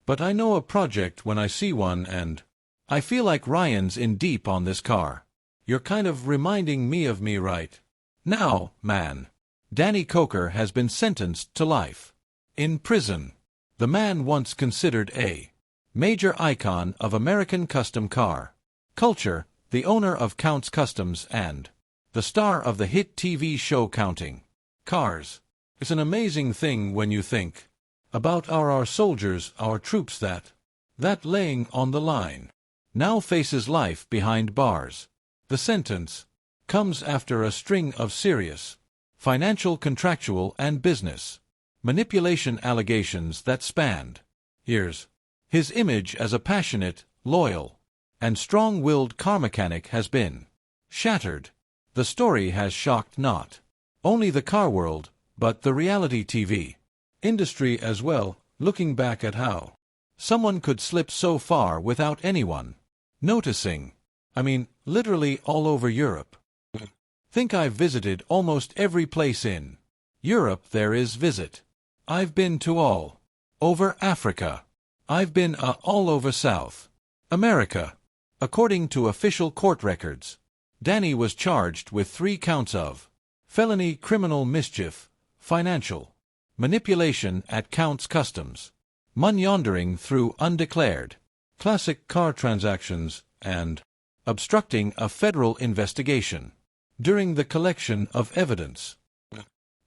But I know a project when I see one, and I feel like Ryan's in deep on this car. You're kind of reminding me of me right now, man. Danny Koker has been sentenced to life in prison. The man once considered a major icon of American custom car culture, the owner of Counts Customs and the star of the hit TV show Counting Cars. It's an amazing thing when you think about our soldiers, our troops that laying on the line now faces life behind bars. The sentence comes after a string of serious financial, contractual, and business manipulation allegations that spanned years. His image as a passionate, loyal, and strong-willed car mechanic has been shattered. The story has shocked not only the car world, but the reality TV industry as well, looking back at how someone could slip so far without anyone noticing. I mean, literally all over Europe. Think I've visited almost every place in Europe there is visit. I've been to all over Africa. I've been all over South America. According to official court records, Danny was charged with 3 counts of felony criminal mischief, financial manipulation at Counts Customs, money laundering through undeclared classic car transactions, and obstructing a federal investigation during the collection of evidence.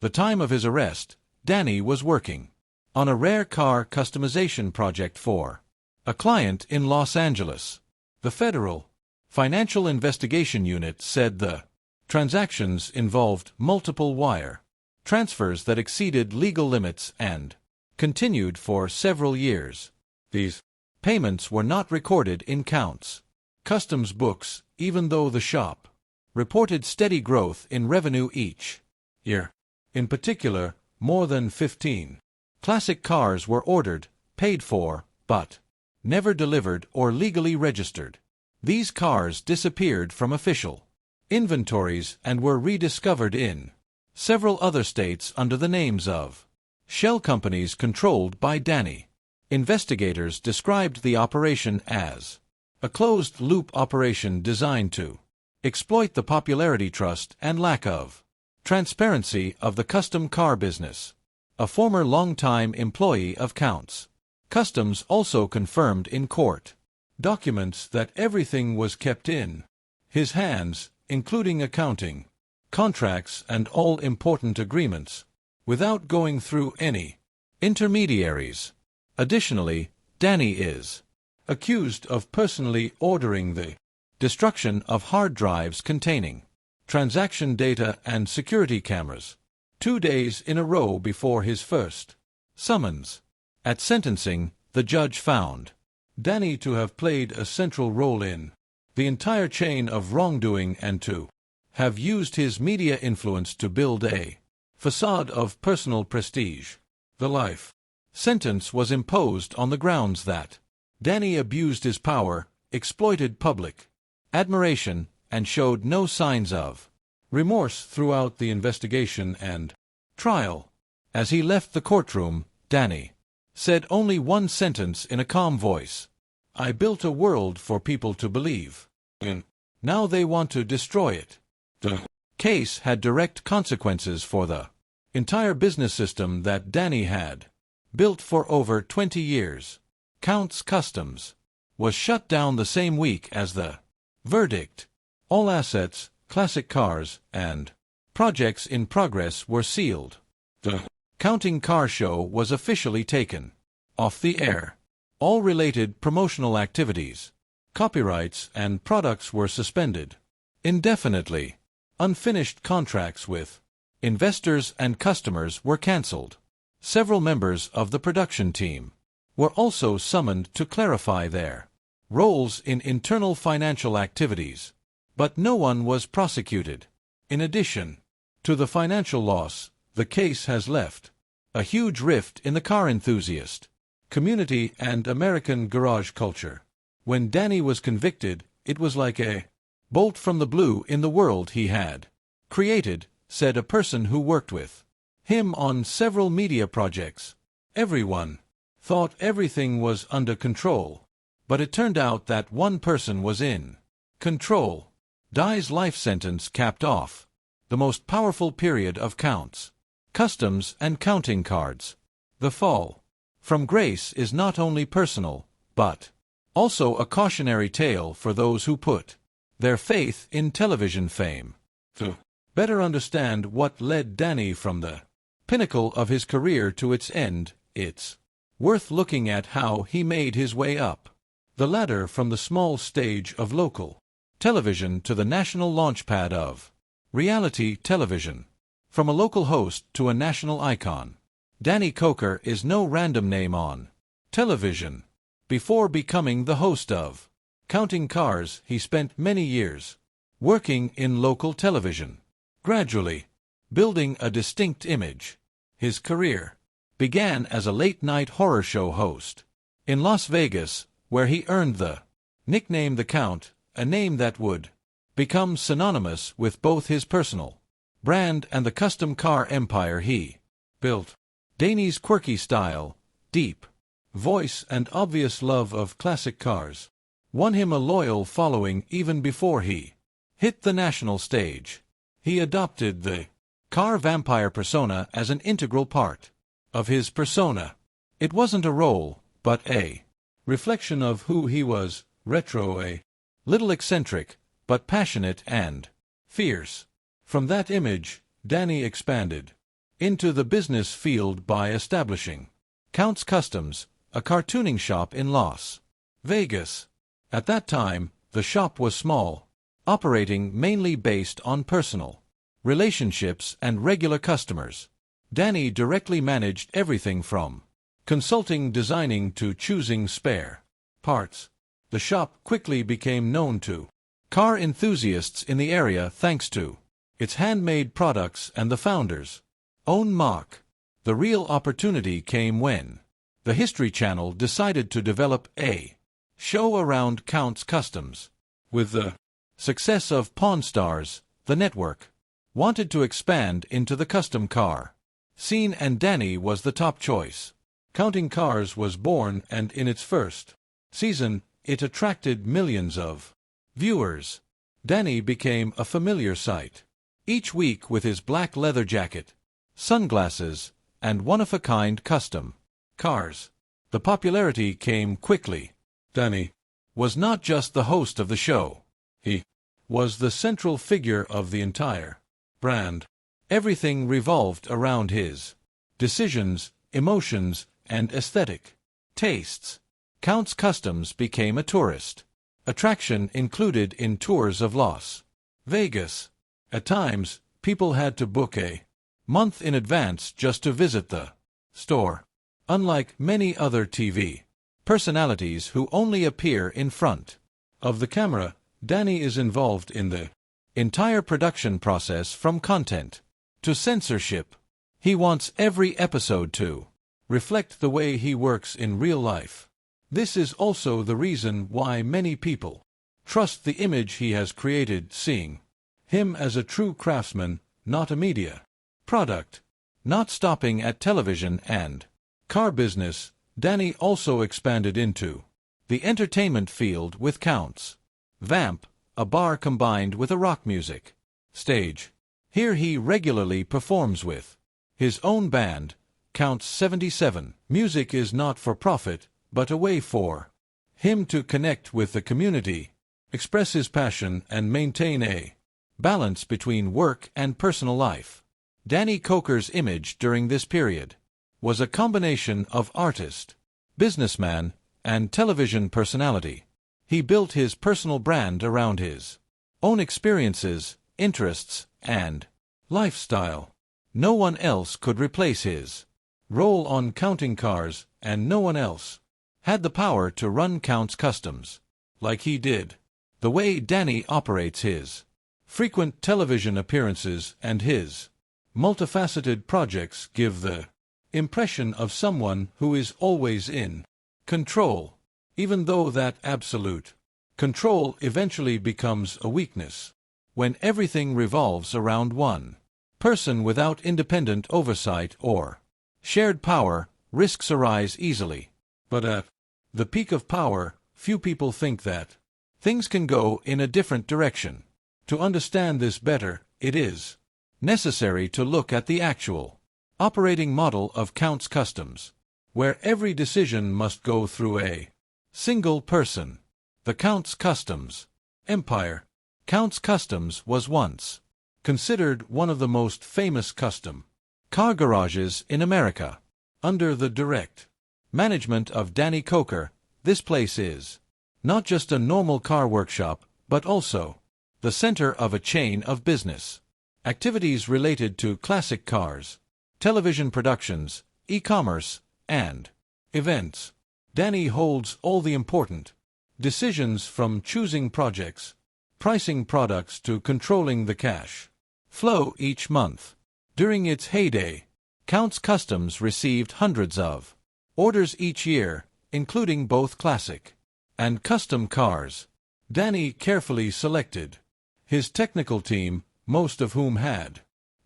The time of his arrest, Danny was working on a rare car customization project for a client in Los Angeles. The Federal Financial Investigation Unit said the transactions involved multiple wire transfers that exceeded legal limits and continued for several years. These payments were not recorded in Counts Customs books, even though the shop reported steady growth in revenue each year. In particular, more than 15 classic cars were ordered, paid for, but never delivered or legally registered. These cars disappeared from official inventories and were rediscovered in several other states under the names of shell companies controlled by Danny. Investigators described the operation as a closed-loop operation designed to exploit the popularity, trust, and lack of transparency of the custom car business. A former longtime employee of Counts Customs also confirmed in court documents that everything was kept in his hands, including accounting, contracts, and all important agreements, without going through any intermediaries. Additionally, Danny is accused of personally ordering the destruction of hard drives containing transaction data and security cameras 2 days in a row before his first summons. At sentencing, the judge found Danny to have played a central role in the entire chain of wrongdoing and to have used his media influence to build a facade of personal prestige. The life sentence was imposed on the grounds that Danny abused his power, exploited public admiration, and showed no signs of remorse throughout the investigation and trial. As he left the courtroom, Danny said only one sentence in a calm voice: "I built a world for people to believe in. Now they want to destroy it." The case had direct consequences for the entire business system that Danny had built for over 20 years. Counts Customs was shut down the same week as the verdict. All assets, classic cars, and projects in progress were sealed. The Counting Car Show was officially taken off the air. All related promotional activities, copyrights, and products were suspended indefinitely. Unfinished contracts with investors and customers were cancelled. Several members of the production team were also summoned to clarify their roles in internal financial activities, but no one was prosecuted. In addition to the financial loss, the case has left a huge rift in the car enthusiast community and American garage culture. When Danny was convicted, it was like a bolt from the blue in the world he had created, said a person who worked with him on several media projects. Everyone thought everything was under control. But it turned out that one person was in control. Dai's life sentence capped off the most powerful period of counts, customs, and counting cards. The fall from grace is not only personal, but also a cautionary tale for those who put their faith in television fame. To better understand what led Danny from the pinnacle of his career to its end, it's worth looking at how he made his way up the ladder from the small stage of local television to the national launchpad of reality television. From a local host to a national icon, Danny Koker is no random name on television. Before becoming the host of Counting Cars, he spent many years working in local television, gradually building a distinct image. His career began as a late-night horror show host in Las Vegas, where he earned the nickname The Count, a name that would become synonymous with both his personal brand and the custom car empire he built. Danny's quirky style, deep voice, and obvious love of classic cars won him a loyal following even before he hit the national stage. He adopted the car vampire persona as an integral part of his persona. It wasn't a role, but a reflection of who he was, retro, a little eccentric, but passionate and fierce. From that image, Danny expanded into the business field by establishing Count's Customs, a cartooning shop in Las Vegas. At that time, the shop was small, operating mainly based on personal relationships and regular customers. Danny directly managed everything from consulting, designing, to choosing spare parts. The shop quickly became known to car enthusiasts in the area thanks to its handmade products and the founder's own mark. The real opportunity came when the History Channel decided to develop a show around Count's Customs. With the success of Pawn Stars, the network wanted to expand into the custom car scene, and Danny was the top choice. Counting Cars was born, and in its first season, it attracted millions of viewers. Danny became a familiar sight each week with his black leather jacket, sunglasses, and one-of-a-kind custom cars. The popularity came quickly. Danny was not just the host of the show. He was the central figure of the entire brand. Everything revolved around his decisions, emotions, and aesthetic tastes. Count's Customs became a tourist attraction included in tours of Las Vegas. At times, people had to book a month in advance just to visit the store. Unlike many other TV personalities who only appear in front of the camera, Danny is involved in the entire production process from content to censorship. He wants every episode to reflect the way he works in real life. This is also the reason why many people trust the image he has created, seeing him as a true craftsman, not a media product. Not stopping at television and car business, Danny also expanded into the entertainment field with Count's Vamp, a bar combined with a rock music stage. Here he regularly performs with his own band, Count's 77. Music is not for profit, but a way for him to connect with the community, express his passion, and maintain a balance between work and personal life. Danny Koker's image during this period was a combination of artist, businessman, and television personality. He built his personal brand around his own experiences, interests, and lifestyle. No one else could replace his role on Counting Cars, and no one else had the power to run Count's Customs like he did. The way Danny operates, his frequent television appearances, and his multifaceted projects give the impression of someone who is always in control, even though that absolute control eventually becomes a weakness. When everything revolves around one person without independent oversight or shared power, risks arise easily. But at the peak of power, few people think that things can go in a different direction. To understand this better, it is necessary to look at the actual operating model of Count's Kustoms, where every decision must go through a single person. The Count's Kustoms empire. Count's Kustoms was once considered one of the most famous custom car garages in America. Under the direct management of Danny Koker, this place is not just a normal car workshop, but also the center of a chain of business activities related to classic cars, television productions, e-commerce, and events. Danny holds all the important decisions, from choosing projects, pricing products, to controlling the cash flow each month. During its heyday, Count's Kustoms received hundreds of orders each year, including both classic and custom cars. Danny carefully selected his technical team, most of whom had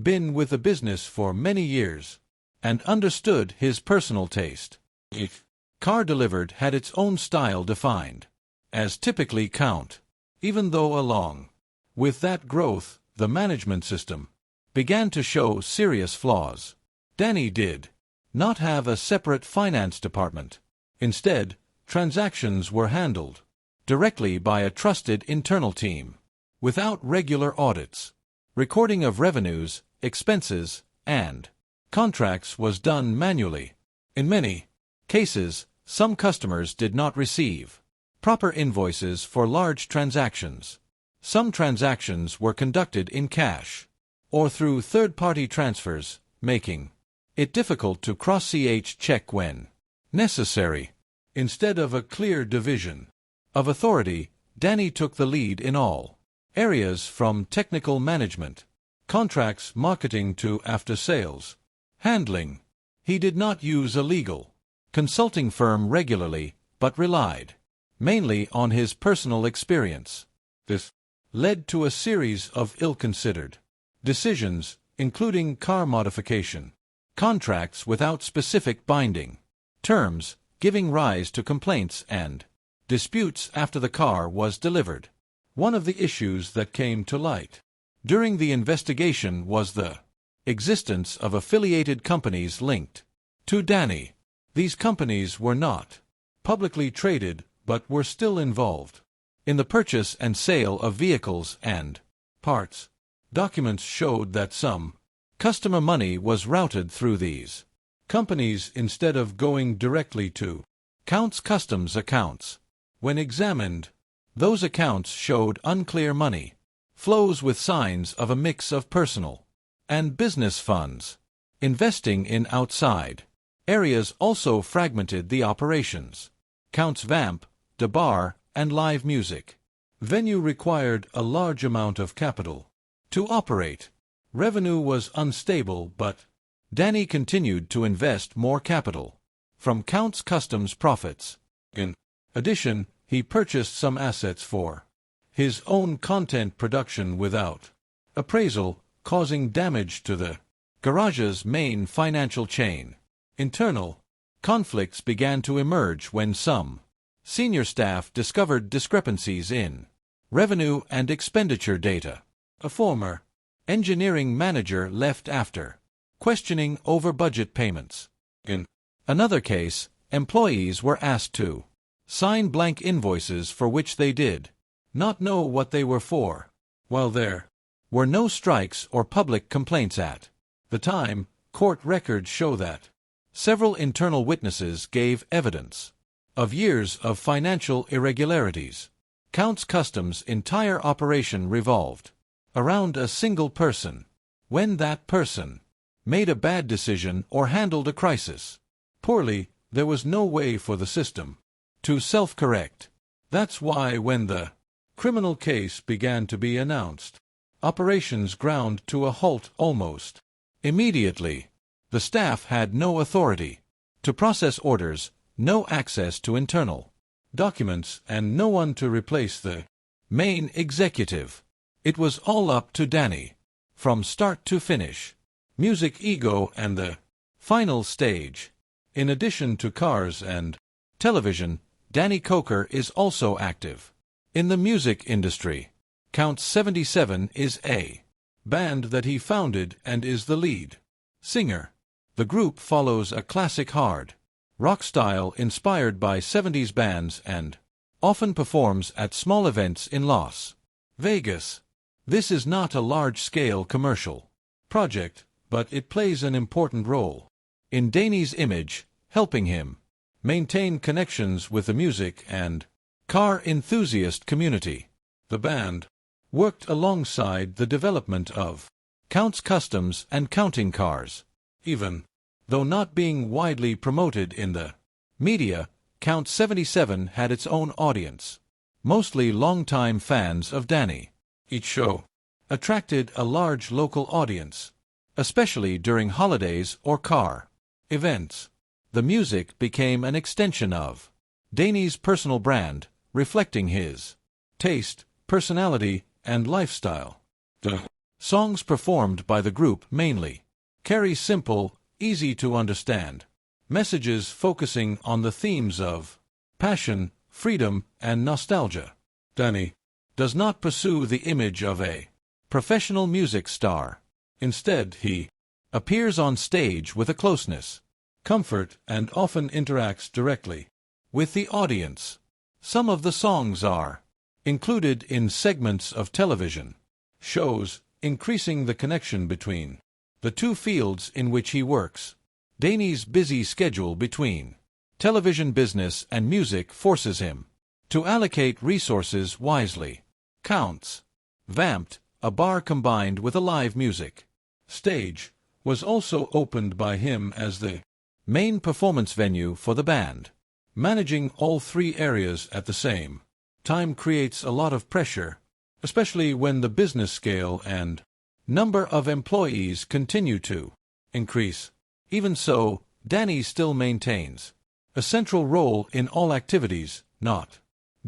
been with the business for many years, and understood his personal taste. Each car delivered had its own style, defined as typically Count. Even though along with that growth, the management system began to show serious flaws. Danny did not have a separate finance department. Instead, transactions were handled directly by a trusted internal team, without regular audits. Recording of revenues, expenses, and contracts was done manually. In many cases, some customers did not receive proper invoices for large transactions. Some transactions were conducted in cash or through third-party transfers, making it difficult to cross-check when necessary. Instead of a clear division of authority, Danny took the lead in all areas, from technical management, contracts, marketing, to after-sales handling. He did not use a legal consulting firm regularly, but relied mainly on his personal experience. This led to a series of ill-considered decisions, including car modification contracts without specific binding terms, giving rise to complaints and disputes after the car was delivered. One of the issues that came to light during the investigation was the existence of affiliated companies linked to Danny. These companies were not publicly traded, but were still involved in the purchase and sale of vehicles and parts. Documents showed that some customer money was routed through these companies instead of going directly to Count's Kustoms accounts. When examined, those accounts showed unclear money flows with signs of a mix of personal and business funds. Investing in outside areas also fragmented the operations. Count's Vamp, the bar, and live music venue required a large amount of capital to operate. Revenue was unstable, but Danny continued to invest more capital from Count's Kustoms profits. In addition, he purchased some assets for his own content production without appraisal, causing damage to the garage's main financial chain. Internal conflicts began to emerge when some senior staff discovered discrepancies in revenue and expenditure data. A former engineering manager left after questioning over budget payments. In another case, employees were asked to sign blank invoices for which they did not know what they were for. While there were no strikes or public complaints at the time, court records show that several internal witnesses gave evidence of years of financial irregularities. Count's Kustoms' entire operation revolved around a single person. When that person made a bad decision or handled a crisis poorly, there was no way for the system to self-correct. That's why when the criminal case began to be announced, operations ground to a halt almost immediately. The staff had no authority to process orders, no access to internal documents, and no one to replace the main executive. It was all up to Danny, from start to finish. Music, ego, and the final stage. In addition to cars and television, Danny Koker is also active. In the music industry, Count 77 is a band that he founded and is the lead singer. The group follows a classic hard rock style inspired by 70s bands and often performs at small events in Las Vegas. This is not a large-scale commercial project, but it plays an important role in Danny's image, helping him maintain connections with the music and car enthusiast community. The band worked alongside the development of Count's Kustoms and counting cars. Even though not being widely promoted in the media, Count 77 had its own audience, mostly longtime fans of Danny. Each show attracted a large local audience, especially during holidays or car events. The music became an extension of Danny's personal brand, reflecting his taste, personality, and lifestyle. The songs performed by the group mainly carry simple, easy-to-understand messages focusing on the themes of passion, freedom, and nostalgia. Danny does not pursue the image of a professional music star. Instead, he appears on stage with a closeness, comfort, and often interacts directly with the audience. Some of the songs are included in segments of television shows, increasing the connection between the two fields in which he works. Danny's busy schedule between television business and music forces him to allocate resources wisely. Count's Vamped, a bar combined with a live music stage, was also opened by him as the main performance venue for the band. Managing all three areas at the same time creates a lot of pressure, especially when the business scale and number of employees continue to increase. Even so, Danny still maintains a central role in all activities, not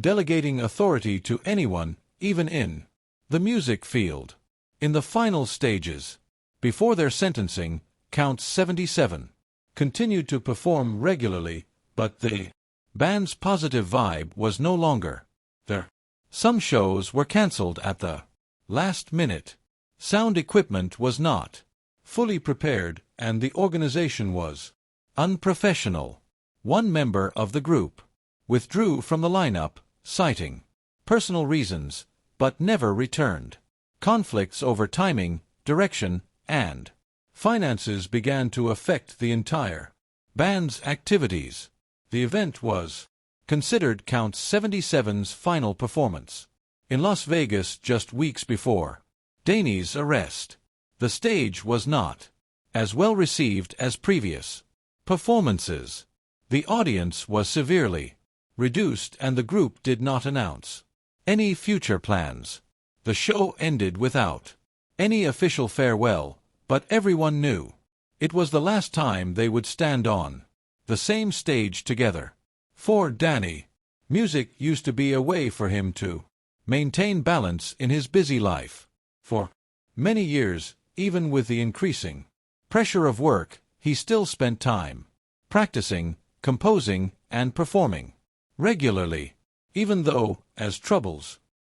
delegating authority to anyone, even in the music field. In the final stages, before their sentencing, Count 77 continued to perform regularly, but the band's positive vibe was no longer there. Some shows were cancelled at the last minute. Sound equipment was not fully prepared, and the organization was unprofessional. One member of the group withdrew from the lineup, citing personal reasons, but never returned. Conflicts over timing, direction, and finances began to affect the entire band's activities. The event was considered Count 77's final performance in Las Vegas just weeks before Danny's arrest. The stage was not as well received as previous performances. The audience was severely reduced and the group did not announce any future plans. The show ended without any official farewell, but everyone knew it was the last time they would stand on the same stage together. For Danny, music used to be a way for him to maintain balance in his busy life. For many years, even with the increasing pressure of work, he still spent time practicing, composing, and performing regularly. Even though, as troubles